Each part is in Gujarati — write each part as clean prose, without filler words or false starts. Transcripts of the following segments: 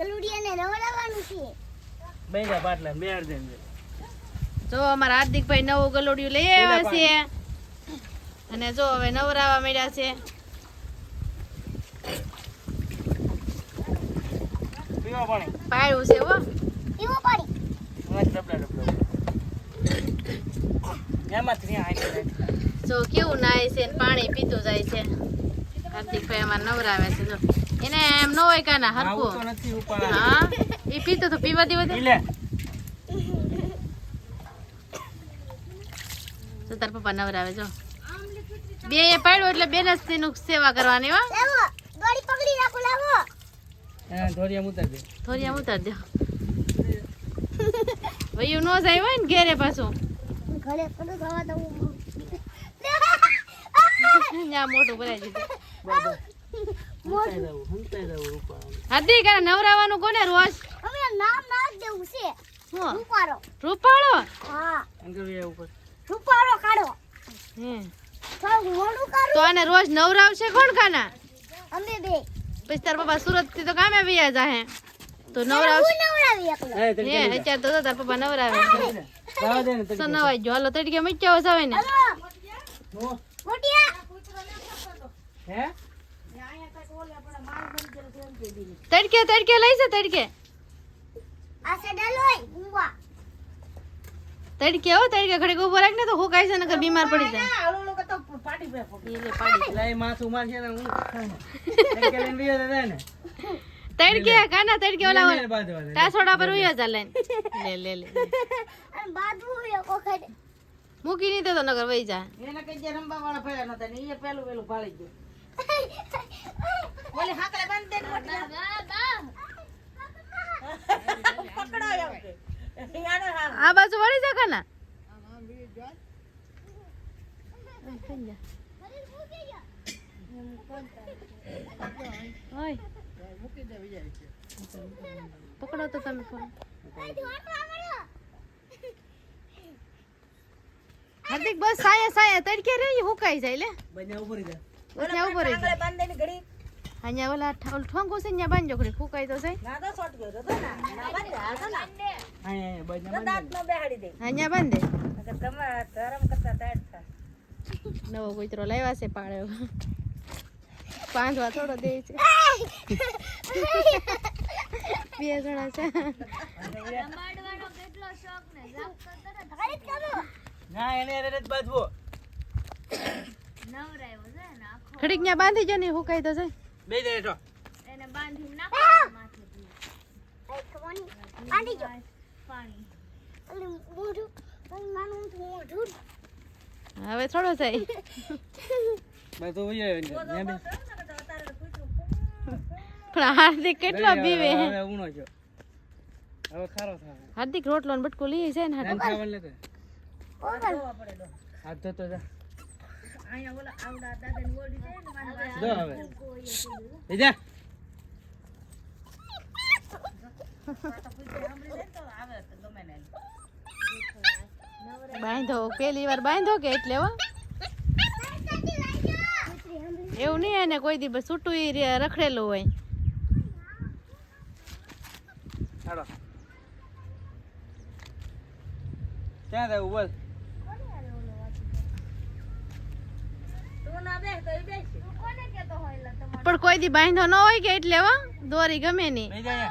ગલુડિયાને નવડાવવાનું છે બેગા પાટલા મેળ દે જો અમારા હાર્દિકભાઈ નવું ગલોડિયું લઈ આવ્યા છે અને જો હવે નવરાવા મળ્યા છે. પીવા પાણી પાડ્યું છે હો પીવો પાડી ડબલા એમાં થી આઈ જો કેવું નાય છે ને પાણી પીતું જાય છે. હાર્દિકભાઈ અમાર નવરાવે છે જો એને એમ ન હોય કાના હરખું તો નથી ઉપાડા હા એ પીતો તો પીવા દેવા દે લે તો તાર પપ્પા નવરાવે જો બે એ પાડ્યું એટલે બેન જ તેનું સેવા કરવાની હો. લાવો દોડી પકડી રાખો લાવો હા ધોરિયા ઉતાર દે થોડી આમ ઉતાર દો વયું નો જાય હોય ને ઘેરે પાછું ઘરે પડો ખાવા દઉં ત્યાં મોટું ભરાઈ દીધું. હંતાઈ દઉં ઉપાડ હાર્દિક આ નવરાવાનું કોને રોજ અમે નામ નાખ દેવું છે હું રૂપારો રૂપાળો હા અંગરિયા ઉપર રૂપારો કાઢો હે થોડું મોડું કરો તો આને રોજ નવરાવશે કોણ કાના અમે બે પછી તાર પપ્પા સુરત થી તો કામે વયા જાહે તો હું નવરાવશે નવડાવી એકલો હે તડકે હે અત્યારે તો તાર પપ્પા નવરાવે જવા દે ને તો નવાઈ જો હાલો તડકે મચ્યાઓ જાવે ને હલો મોટિયા હે તડકે લઈ છે તડકે આ સેડાલોય ગુંગવા તડકે હો તડકે ઘડીક ઉભો રાખ ને તો હુકાય છે નકર બીમાર પડી જાય ઈ લે પાડી લઈ માથું મારશે ને હું તડકે લઈને બીજો દે ને તડકે કાના તડકે ઓલા લે બાદવા દે ટાસોડા પર ઉયા ચાલે લે અને બાદુ એક વખત મૂકી નહીં દે તો નગર વઈ જાય એને કઈ જે રંબા વાળા ભર્યા નતા ને એ પેલું ભાળી ગયું બોલે હાકલે બંધ દે પકડાયો આ બાજુ વળી જા કાના ઓય પકડો તો તમે ફોન હાર્દિક બસ સાયા તડકે રહી હુકાઈ જાય લે બજા ઉપર જા બસ ત્યાં ઉભો રહી જાય બંધ દે ઘડી અહીંયા ઓલા ઠોંગો છે ત્યાં બાંધજો ઘડી ફૂકાઈ તો જાય ના તો શોટ ગયો તો ના બંધ હાલ ના આયા બજા દાંત નો બેહાડી દે અહીંયા બાંધે નકર તમારા ધરમ કરતા ટાઈટ થા નવો કૂતરો લાવ્યા છે પાડ્યો પાંચવા થોડો દે છે બે જણા છે ના એને રે બાજવો ઘડીક ત્યાં બાંધી જો ને હુકાઈ તો જાય બે દે હેઠો આંટી જો પાણી અલે મોઢું નાનું મોઢું હવે થોડો થાય મેં તો વઈ આવ્યો ને બે પણ હાર્દિક કેટલો બીવે હવે ઉણો છો હવે ખારો થાય હાર્દિક રોટલો ને બટકું લઈ જાય ને એમ હાર્દિક ખાવા લેતે હાથ ધો તો જા અહીંયા ઓલા આવડા દાદા ની ઓડી છે ને જો હવે એ જા બાંધો પેલી વાર બાંધો કે એટલે હો એવું નહીં એને કોઈ દિવસ છૂટું રખડેલું હોય હાલો ક્યાં જાવ બોલ તું ના બેસ તો એ બેસ કોને કેતો હોય લા તમાર પણ કોઈ દી બાંધો ન હોય કે એટલે હો દોરી ગમે નહીં બે જા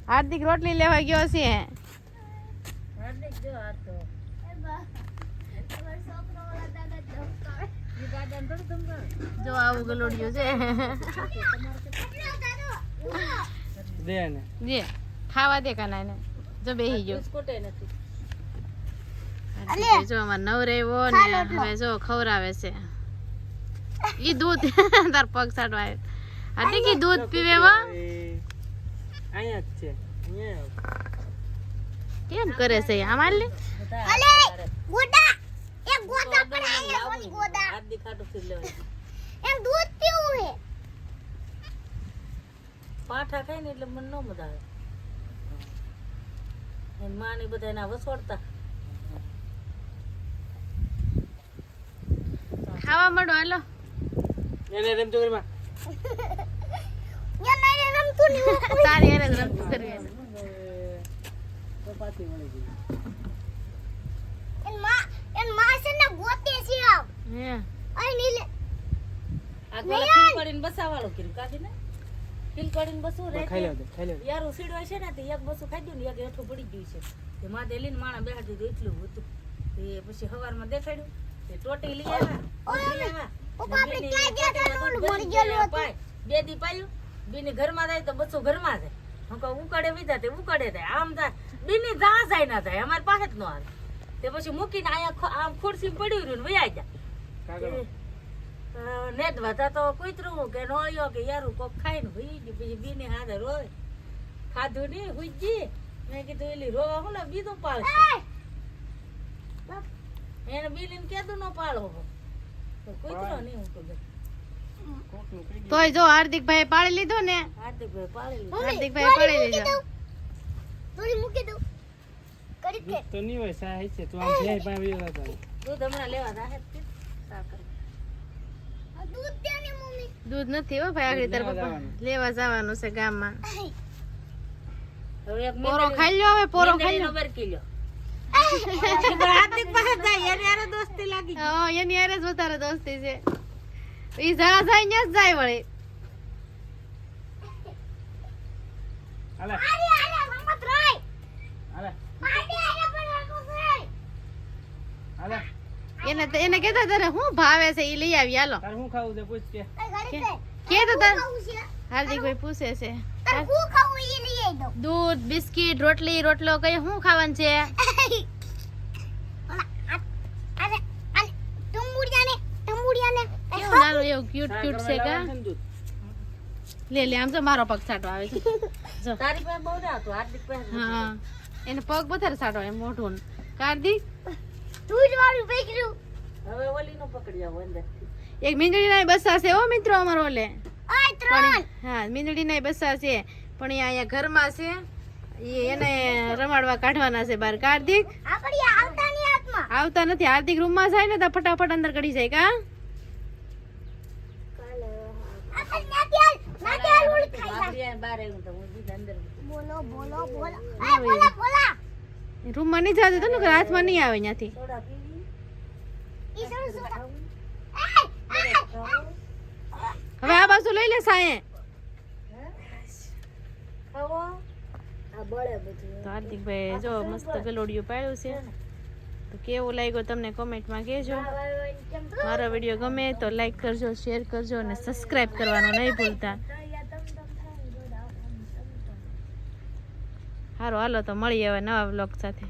હાર્દિક રોટલી લેવા ગયો છે હાર્દિક જો આ તો જો આવું ગલોડિયું છે દે ને જે ખાવા દે કાના એને જો બેહી ગયો બિસ્કુટે નથી હાર્દિક જો અમાર નવરેવો ને હવે જો ખવરાવે છે ઈ દૂધ તાર પગ સાડવા આવ્યો હાર્દિક ઈ દૂધ પીવે વા અહીંયા જ છે અહીંયા કેમ કરે છે આમાં લે અલે ગોડા એક ગોડા પણ આયા સોની ગોડા હાર્દિક ખાટું પી લેવાય એમ દૂધ પીવું હે પાઠા ખાય ને એટલે મને ન મજા આવે એન માં ને બધા એના વસોડતા ખાવા મળો હાલો એને રેમ ચોકરીમાં યા નહીં તારી હારે જ રમતું કરવી એને. તો પાછી વળી ગઈ. એન માં છે ને ગોતે છે આવ હે અહીં નીલે આ ગોળા ફીલ કરીને બસાવાળું કર્યું કાઢી ને ફીલ કરીને બસું રે ખાઈ લેજો ખાઈ લેજો. યાર ઉસીડવા છે ને તે એક બસું ખાઈ ગયું ને એક હેઠું પડી ગયું છે તે માથે લઈને માણા બેહાડી દીધું એટલું હતું તે પછી હવારમાં દેખાડ્યું તે ટોટી લઈ આવ્યા પપ્પા આપણે ક્યાં ગયા તા ઓલું મરી ગયેલું હતું બે દી પાયું બીની ઘરમાં જાય તો બસો ઘરમાં જાય હું કહું ઉકાડે વિધા તે ઉકાડે થાય આમ થાય બીની જા જાય ના થાય અમારી પાસે જ ન આવે તે પછી મૂકીને અહીંયા આમ ખુરશી પડ્યું રહ્યું ને વયા જા કાગળ. નેદવા તા તો કૂતરું કે નોળિયો કે યારું કોક ખાઈને હુઈ ગયું પછી બીને હાથે રોય ખાધું નહીં હુઈ ગઈ મેં કીધું એલી રોવા હું ને બીજું પાળશે એને બીલીને કેદું ન પાળો તો કૂતરો નહીં હું કહું કોકનું કઈ તોય જો હાર્દિકભાઈ પાડી લીધો ને, હાર્દિકભાઈ પાળી લીધું. હાર્દિકભાઈ પાડી લીધો. થોડી મૂકી દઉં કરી કે દૂધ તો નહીં હોય સા છે તું આમ જાય પાસે વયો જતો. દૂધ હમણાં લેવા જાહે જ તે. સાકર. દૂધ દે ને મમ્મી દૂધ નથી હો ભાઈ, આગળ તાર લેવા પપ્પા જવાનું. લેવા જવાનું છે ગામમાં. હવે એક પોરો ખાઈ લ્યો, હવે પોરો ખાઈ મેંદડીનો લ્યો. બરકી લ્યો. હાર્દિક પાસે જાય એને હારે દોસ્તી લાગી ગઈ. હા, એની હારે જ વધારે દોસ્તી છે. ઈ જા જાય ને જ જાય વળી. હાલે આરે આરે મમ્મત રોય હાલે આરે આરે પણ રોય હાલે. એને કહેતા તારે શું ભાવે છે ઈ લઈ આવી હાલો. તારે શું ખાવું છે પૂછ કે. ઘડી કે કે તો તાર ખાવું છે હાર્દિકભાઈ પૂછે છે. તાર હું ખાવું ઈ લઈ આવી દઉં દૂધ, બિસ્કિટ, રોટલી, રોટલો કઈ શું ખાવાનું છે? અરે અરે ટંબુડિયાને કેવું નાનું એવું ક્યુટ સા ક્યુટ કરવા છે કા? લાવવાનું છે ને દૂધ. લે આમ તો મારો પગ સાટો આવે છે. જો તારી પાસે બહુ ના હતું હાર્દિક પાસે જ હતું. હા, એને પગ વધારે સાટો એમ મોઢું ને. કાર્તિક તું જ વાળું પકડ્યું હવે ઓલી નો પકડી આવો અંદર એક મીંદડીના બસ્સા છે હો મિત્રો અમારો ઓલે. ઓય ત્રણ હા, મીંદડીના બસ્સા છે પણ એ અહીંયા ઘરમાં છે. ઈ એને રમાડવા કાઢવાના છે બહાર. કાર્તિક આપડી આવતાની હાથમાં આવતા નથી. હાર્દિક રૂમમાં જાય ને તો ફટાફટ અંદર કઢી જાય કા? આપણે નાત્યાલ ઓળ ખાઈ જા બાબરી બહાર આવ્યું તો હું દીધા અંદર બોલો એ બોલા રૂમમાં નહીં જતો ને હાથમાં નહીં આવે ત્યાંથી. સોડા પીવી ઈ શું હવે આ બાજુ લઈ લે સાયે. ખાવો આ બળે બધું તો હાર્દિકભાઈ જો મસ્ત ગલોડિયું પાડ્યું છે. તો કેવું લાગ્યું તમને કોમેન્ટમાં કહેજો. મારો વિડીયો ગમે તો લાઈક કરજો, શેર કરજો અને સબસ્ક્રાઇબ કરવાનું નહીં ભૂલતા. સારું હાલો તો મળીએ હવે નવા વ્લોગ સાથે.